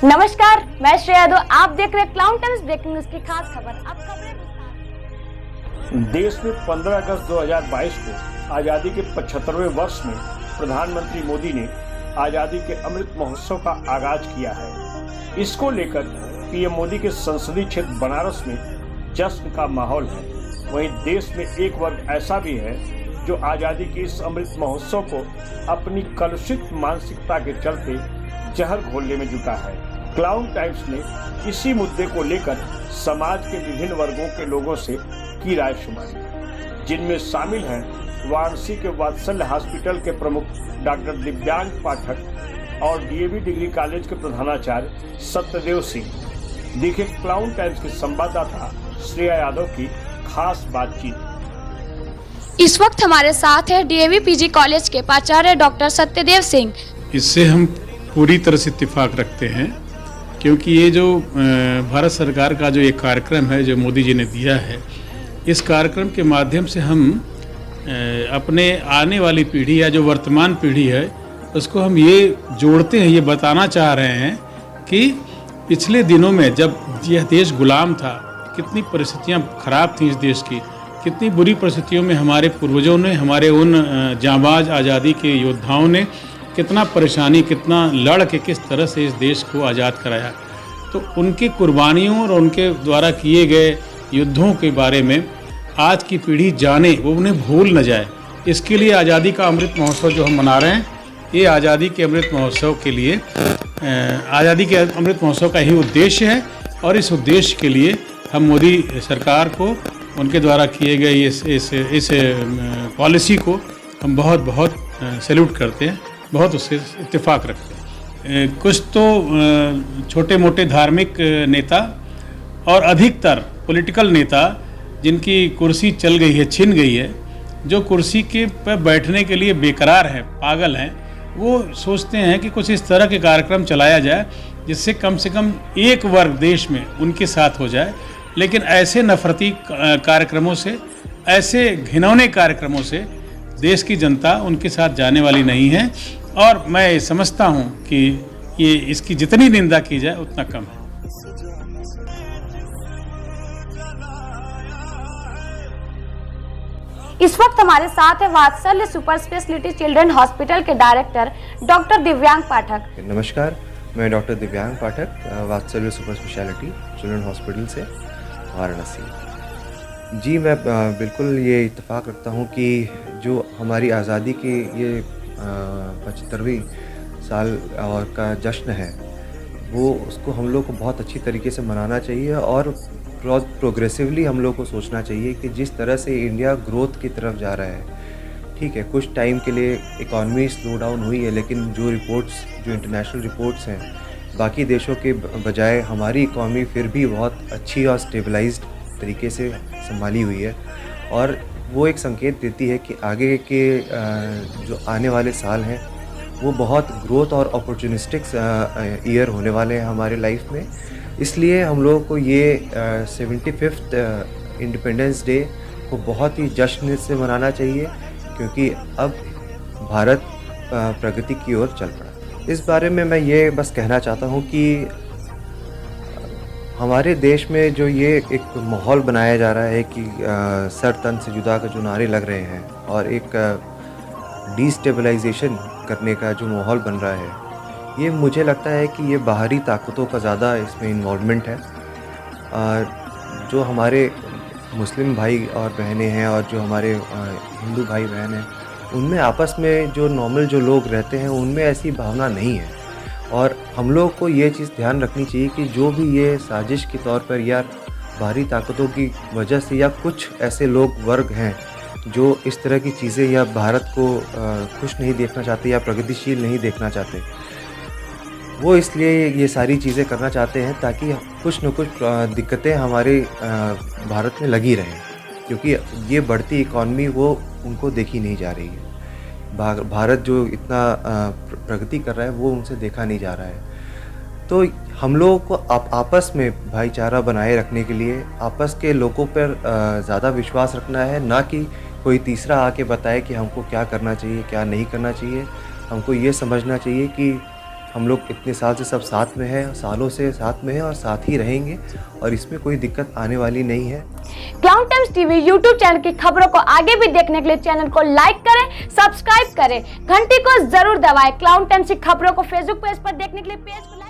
नमस्कार, मैं श्रेया यादव। आप देख रहे हैं क्लाउड टाइम्स ब्रेकिंग न्यूज की खास खबर। अब खबरें। देश में 15 अगस्त 2022 को आज़ादी के 75वें वर्ष में प्रधानमंत्री मोदी ने आज़ादी के अमृत महोत्सव का आगाज किया है। इसको लेकर पीएम मोदी के संसदीय क्षेत्र बनारस में जश्न का माहौल है। वहीं देश में एक वर्ग ऐसा भी है जो आज़ादी के इस अमृत महोत्सव को अपनी कलुषित मानसिकता के चलते जहर घोलने में जुटा है। क्लाउड टाइम्स ने इसी मुद्दे को लेकर समाज के विभिन्न वर्गों के लोगों से की राय शुमारी, जिनमें शामिल हैं वाराणसी के वात्सल्य हॉस्पिटल के प्रमुख डॉक्टर दिव्यांग पाठक और डीएवी डिग्री कॉलेज के प्रधानाचार्य सत्यदेव सिंह। देखिए क्लाउड टाइम्स के संवाददाता श्रेया यादव की खास बातचीत। इस वक्त हमारे साथ है डीएवी पीजी कॉलेज के प्राचार्य डॉक्टर सत्यदेव सिंह। इससे हम पूरी तरह से इत्तेफाक रखते हैं, क्योंकि ये जो भारत सरकार का जो एक कार्यक्रम है जो मोदी जी ने दिया है, इस कार्यक्रम के माध्यम से हम अपने आने वाली पीढ़ी या जो वर्तमान पीढ़ी है उसको हम ये जोड़ते हैं, ये बताना चाह रहे हैं कि पिछले दिनों में जब यह देश गुलाम था, कितनी परिस्थितियां खराब थीं इस देश की, कितनी बुरी परिस्थितियों में हमारे पूर्वजों ने, हमारे उन जांबाज आज़ादी के योद्धाओं ने कितना परेशानी, कितना लड़ के किस तरह से इस देश को आज़ाद कराया। तो उनकी कुर्बानियों और उनके द्वारा किए गए युद्धों के बारे में आज की पीढ़ी जाने, वो उन्हें भूल न जाए। इसके लिए आज़ादी का अमृत महोत्सव जो हम मना रहे हैं, ये आज़ादी के अमृत महोत्सव के लिए आज़ादी के अमृत महोत्सव का ही उद्देश्य है। और इस उद्देश्य के लिए हम मोदी सरकार को, उनके द्वारा किए गए इस पॉलिसी को हम बहुत सैल्यूट करते हैं, बहुत उससे इत्तेफाक रखते हैं। कुछ तो छोटे मोटे धार्मिक नेता और अधिकतर पॉलिटिकल नेता जिनकी कुर्सी चल गई है, छिन गई है, जो कुर्सी के पर बैठने के लिए बेकरार हैं, पागल हैं, वो सोचते हैं कि कुछ इस तरह के कार्यक्रम चलाया जाए जिससे कम से कम एक वर्ग देश में उनके साथ हो जाए। लेकिन ऐसे नफरती कार्यक्रमों से, ऐसे घिनौने कार्यक्रमों से देश की जनता उनके साथ जाने वाली नहीं है। और मैं समझता हूं कि ये इसकी जितनी निंदा की जाए उतना कम है। इस वक्त हमारे साथ है वात्सल्य सुपर स्पेशलिटी चिल्ड्रन हॉस्पिटल के डायरेक्टर डॉक्टर दिव्यांग पाठक। नमस्कार, मैं डॉक्टर दिव्यांग पाठक, वात्सल्य सुपर स्पेशलिटी चिल्ड्रन हॉस्पिटल से वाराणसी। जी, मैं बिल्कुल ये इत्तेफाक रखता हूँ कि जो हमारी आज़ादी की ये 75वीं साल और का जश्न है, वो उसको हम लोग को बहुत अच्छी तरीके से मनाना चाहिए और प्रोग्रेसिवली हम लोग को सोचना चाहिए कि जिस तरह से इंडिया ग्रोथ की तरफ जा रहा है, ठीक है, कुछ टाइम के लिए इकॉनमी स्लो डाउन हुई है, लेकिन जो इंटरनेशनल रिपोर्ट्स हैं, बाकी देशों के बजाय हमारी इकॉनमी फिर भी बहुत अच्छी और स्टेबलाइज्ड तरीके से संभाली हुई है। और वो एक संकेत देती है कि आगे के जो आने वाले साल हैं वो बहुत ग्रोथ और अपॉर्चुनिस्टिक ईयर होने वाले हैं हमारे लाइफ में। इसलिए हम लोगों को ये 75th इंडिपेंडेंस डे को बहुत ही जश्न से मनाना चाहिए, क्योंकि अब भारत प्रगति की ओर चल पड़ा। इस बारे में मैं ये बस कहना चाहता हूँ कि हमारे देश में जो ये एक माहौल बनाया जा रहा है कि सर तन से जुदा का जो नारे लग रहे हैं और एक डिस्टेबलाइजेशन करने का जो माहौल बन रहा है, ये मुझे लगता है कि ये बाहरी ताकतों का ज़्यादा इसमें इन्वॉल्वमेंट है। जो हमारे मुस्लिम भाई और बहनें हैं और जो हमारे हिंदू भाई बहन हैं, उनमें आपस में जो नॉर्मल जो लोग रहते हैं उनमें ऐसी भावना नहीं है। और हम लोग को ये चीज़ ध्यान रखनी चाहिए कि जो भी ये साजिश के तौर पर या बाहरी ताकतों की वजह से या कुछ ऐसे लोग वर्ग हैं जो इस तरह की चीज़ें या भारत को खुश नहीं देखना चाहते या प्रगतिशील नहीं देखना चाहते, वो इसलिए ये सारी चीज़ें करना चाहते हैं ताकि कुछ न कुछ दिक्कतें हमारे भारत में लगी रहें, क्योंकि ये बढ़ती इकॉनमी वो उनको देखी नहीं जा रही है। भारत जो इतना प्रगति कर रहा है वो उनसे देखा नहीं जा रहा है। तो हम लोगों को आपस में भाईचारा बनाए रखने के लिए आपस के लोगों पर ज़्यादा विश्वास रखना है, ना कि कोई तीसरा आके बताए कि हमको क्या करना चाहिए क्या नहीं करना चाहिए। हमको ये समझना चाहिए कि हम लोग इतने साल से सब साथ में हैं, सालों से साथ में हैं और साथ ही रहेंगे और इसमें कोई दिक्कत आने वाली नहीं है। Cloud times TV YouTube channel की खबरों को आगे भी देखने के लिए चैनल को लाइक करें, सब्सक्राइब करें, घंटी को जरूर दबाएं। क्लाउड टाइम्स की खबरों को फेसबुक पेज पर देखने के लिए पेज को